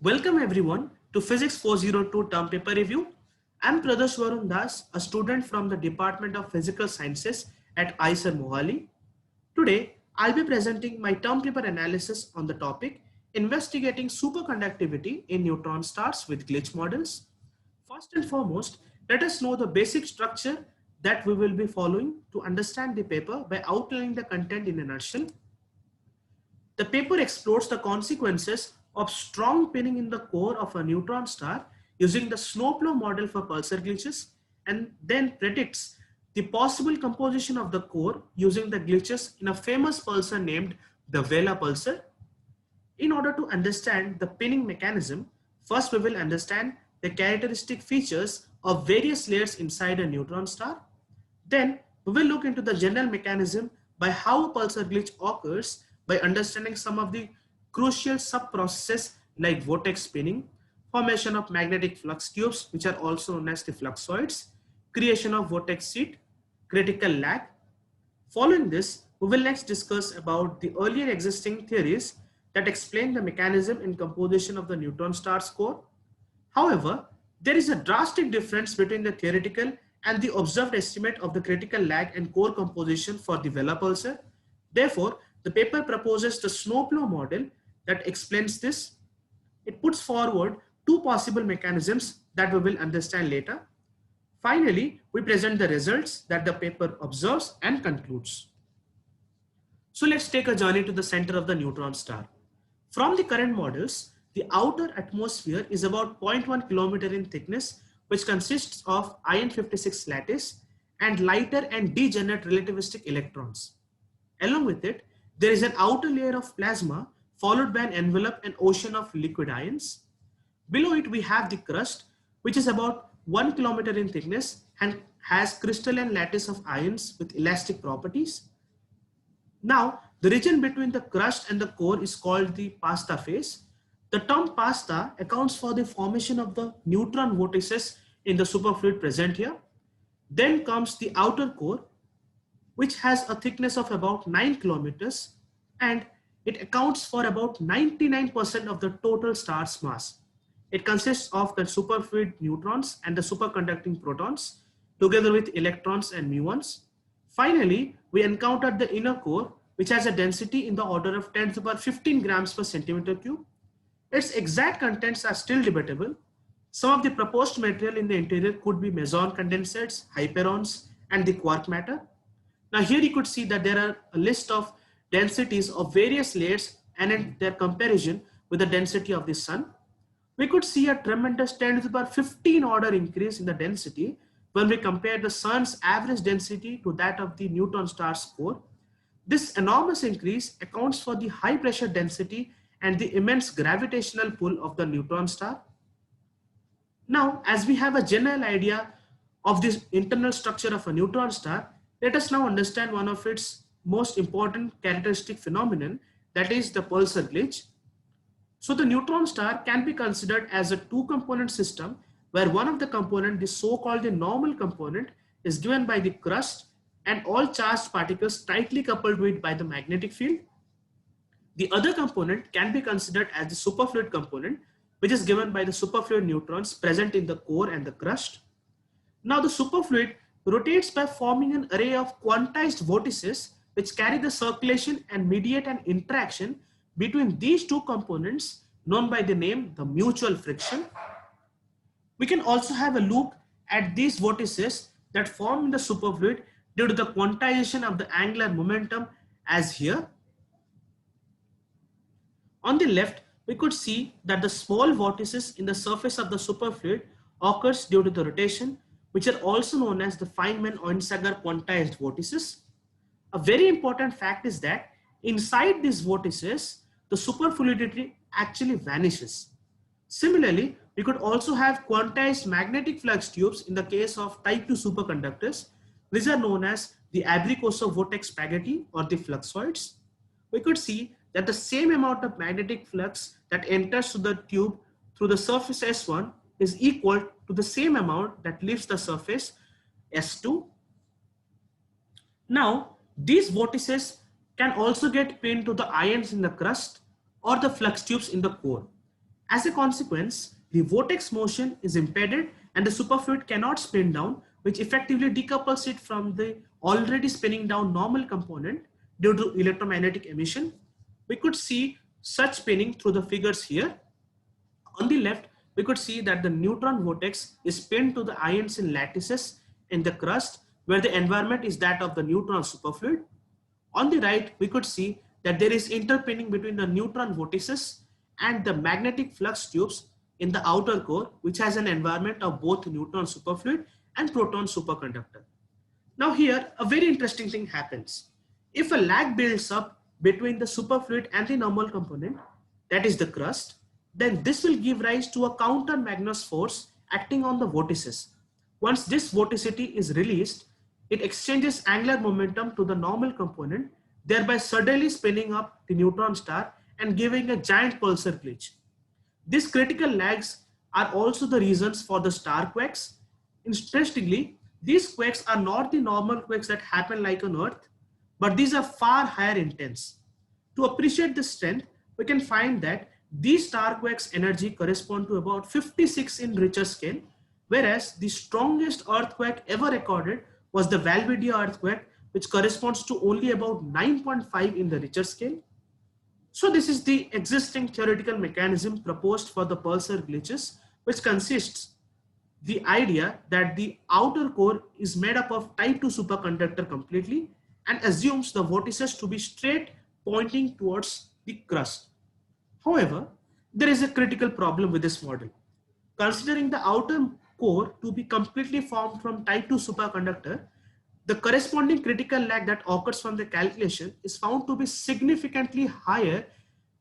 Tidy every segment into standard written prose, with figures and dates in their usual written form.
Welcome everyone to Physics 402 term paper review. I'm Pradesh Varun Das, a student from the Department of Physical Sciences at IISER Mohali. Today, I'll be presenting my term paper analysis on the topic investigating superconductivity in neutron stars with glitch models. First and foremost, let us know the basic structure that we will be following to understand the paper by outlining the content in a nutshell. The paper explores the consequences of strong pinning in the core of a neutron star using the snowplow model for pulsar glitches, and then predicts the possible composition of the core using the glitches in a famous pulsar named the Vela pulsar. In order to understand the pinning mechanism, first we will understand the characteristic features of various layers inside a neutron star. Then we will look into the general mechanism by how a pulsar glitch occurs by understanding some of the crucial sub-processes like vortex spinning, formation of magnetic flux tubes which are also known as the fluxoids, creation of vortex seed, critical lag. Following this, we will next discuss about the earlier existing theories that explain the mechanism and composition of the neutron star's core. However, there is a drastic difference between the theoretical and the observed estimate of the critical lag and core composition for the Vela pulsar. Therefore, the paper proposes the snowplow model that explains this. It puts forward two possible mechanisms that we will understand later. Finally, we present the results that the paper observes and concludes. So let's take a journey to the center of the neutron star. From the current models, the outer atmosphere is about 0.1 kilometer in thickness, which consists of iron 56 lattice and lighter and degenerate relativistic electrons. Along with it, there is an outer layer of plasma followed by an envelope and ocean of liquid ions. Below it, we have the crust, which is about 1 kilometer in thickness and has crystalline lattice of ions with elastic properties. Now, the region between the crust and the core is called the pasta phase. The term pasta accounts for the formation of the neutron vortices in the superfluid present here. Then comes the outer core, which has a thickness of about 9 kilometers, and it accounts for about 99% of the total star's mass. It consists of the superfluid neutrons and the superconducting protons together with electrons and muons. Finally, we encountered the inner core, which has a density in the order of 10 to the power 15 grams per centimeter cube. Its exact contents are still debatable. Some of the proposed material in the interior could be meson condensates, hyperons, and the quark matter. Now here you could see that there are a list of densities of various layers and in their comparison with the density of the sun. We could see a tremendous 10 to the power 15 order increase in the density when we compare the sun's average density to that of the neutron star's core. This enormous increase accounts for the high pressure density and the immense gravitational pull of the neutron star. Now, as we have a general idea of this internal structure of a neutron star, let us now understand one of its most important characteristic phenomenon, that is the pulsar glitch. So the neutron star can be considered as a two-component system where one of the component, the so-called the normal component, is given by the crust and all charged particles tightly coupled to it by the magnetic field. The other component can be considered as the superfluid component, which is given by the superfluid neutrons present in the core and the crust. Now the superfluid rotates by forming an array of quantized vortices which carry the circulation and mediate an interaction between these two components known by the name the mutual friction. We can also have a look at these vortices that form in the superfluid due to the quantization of the angular momentum as here. On the left, we could see that the small vortices in the surface of the superfluid occurs due to the rotation, which are also known as the Feynman-Onsager quantized vortices. A very important fact is that inside these vortices, the superfluidity actually vanishes. Similarly, we could also have quantized magnetic flux tubes in the case of type 2 superconductors. These are known as the Abrikoso vortex spaghetti or the fluxoids. We could see that the same amount of magnetic flux that enters to the tube through the surface S1 is equal to the same amount that leaves the surface S2. Now, these vortices can also get pinned to the ions in the crust or the flux tubes in the core. As a consequence, the vortex motion is impeded and the superfluid cannot spin down, which effectively decouples it from the already spinning down normal component due to electromagnetic emission. We could see such spinning through the figures here. On the left, we could see that the neutron vortex is pinned to the ions in lattices in the crust where the environment is that of the neutron superfluid. On the right, we could see that there is interpinning between the neutron vortices and the magnetic flux tubes in the outer core, which has an environment of both neutron superfluid and proton superconductor. Now here, a very interesting thing happens. If a lag builds up between the superfluid and the normal component, that is the crust, then this will give rise to a counter Magnus force acting on the vortices. Once this vorticity is released, it exchanges angular momentum to the normal component, thereby suddenly spinning up the neutron star and giving a giant pulsar glitch. These critical lags are also the reasons for the star quakes. Interestingly, these quakes are not the normal quakes that happen like on Earth, but these are far higher intense. To appreciate the strength, we can find that these star quakes energy correspond to about 56 in Richter scale, whereas the strongest earthquake ever recorded was the Valvidia earthquake, which corresponds to only about 9.5 in the Richter scale. So this is the existing theoretical mechanism proposed for the pulsar glitches, which consists the idea that the outer core is made up of type 2 superconductor completely and assumes the vortices to be straight pointing towards the crust. However, there is a critical problem with this model. Considering the outer core to be completely formed from type 2 superconductor, the corresponding critical lag that occurs from the calculation is found to be significantly higher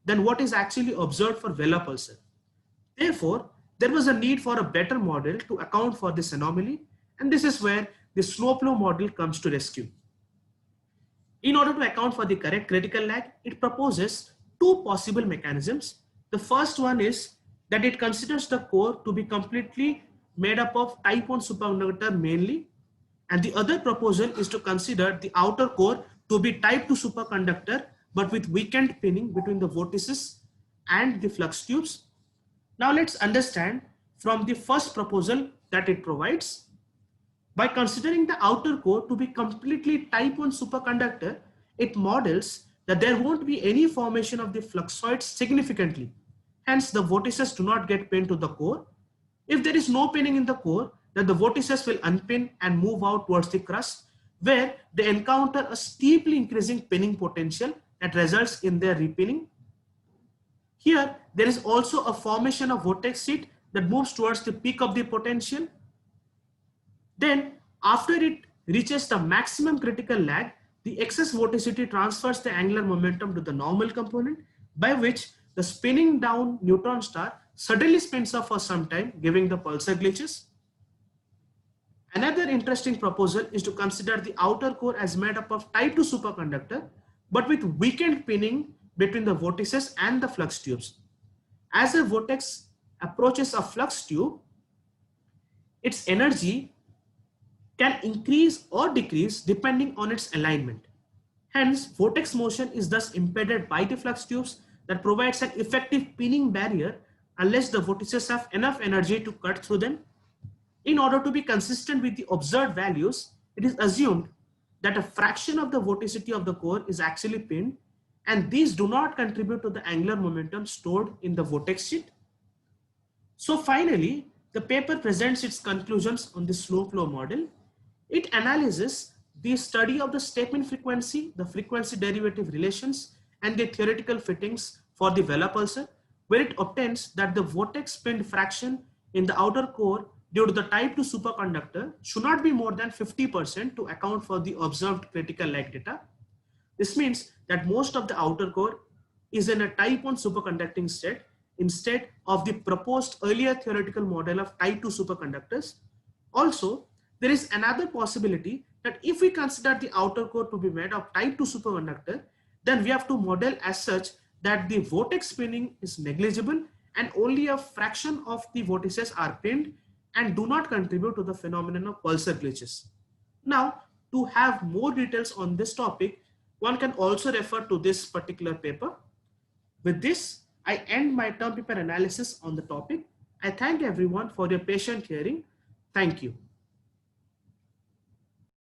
than what is actually observed for Vela pulsar. Therefore, there was a need for a better model to account for this anomaly, and this is where the slope law model comes to rescue. In order to account for the correct critical lag, it proposes two possible mechanisms. The first one is that it considers the core to be completely made up of type 1 superconductor mainly, and the other proposal is to consider the outer core to be type 2 superconductor but with weakened pinning between the vortices and the flux tubes. Now let's understand from the first proposal that it provides. By considering the outer core to be completely type 1 superconductor, it models that there won't be any formation of the fluxoids significantly. Hence, the vortices do not get pinned to the core. If there is no pinning in the core, then the vortices will unpin and move out towards the crust, where they encounter a steeply increasing pinning potential that results in their repinning. Here, there is also a formation of vortex sheet that moves towards the peak of the potential. Then, after it reaches the maximum critical lag, the excess vorticity transfers the angular momentum to the normal component, by which the spinning down neutron star suddenly spins off for some time, giving the pulsar glitches. Another interesting proposal is to consider the outer core as made up of type 2 superconductor, but with weakened pinning between the vortices and the flux tubes. As a vortex approaches a flux tube, its energy can increase or decrease depending on its alignment. Hence, vortex motion is thus impeded by the flux tubes that provides an effective pinning barrier unless the vortices have enough energy to cut through them. In order to be consistent with the observed values, it is assumed that a fraction of the vorticity of the core is actually pinned, and these do not contribute to the angular momentum stored in the vortex sheet. So finally, the paper presents its conclusions on the slope law model. It analyzes the study of the Stepan frequency, the frequency derivative relations, and the theoretical fittings for the Vela pulsar, where it obtains that the vortex pinned fraction in the outer core due to the type 2 superconductor should not be more than 50% to account for the observed critical lag data. This means that most of the outer core is in a type 1 superconducting state instead of the proposed earlier theoretical model of type 2 superconductors. Also, there is another possibility that if we consider the outer core to be made of type 2 superconductor, then we have to model as such that the vortex spinning is negligible and only a fraction of the vortices are pinned and do not contribute to the phenomenon of pulsar glitches. Now, to have more details on this topic, one can also refer to this particular paper. With this, I end my term paper analysis on the topic. I thank everyone for your patient hearing. Thank you.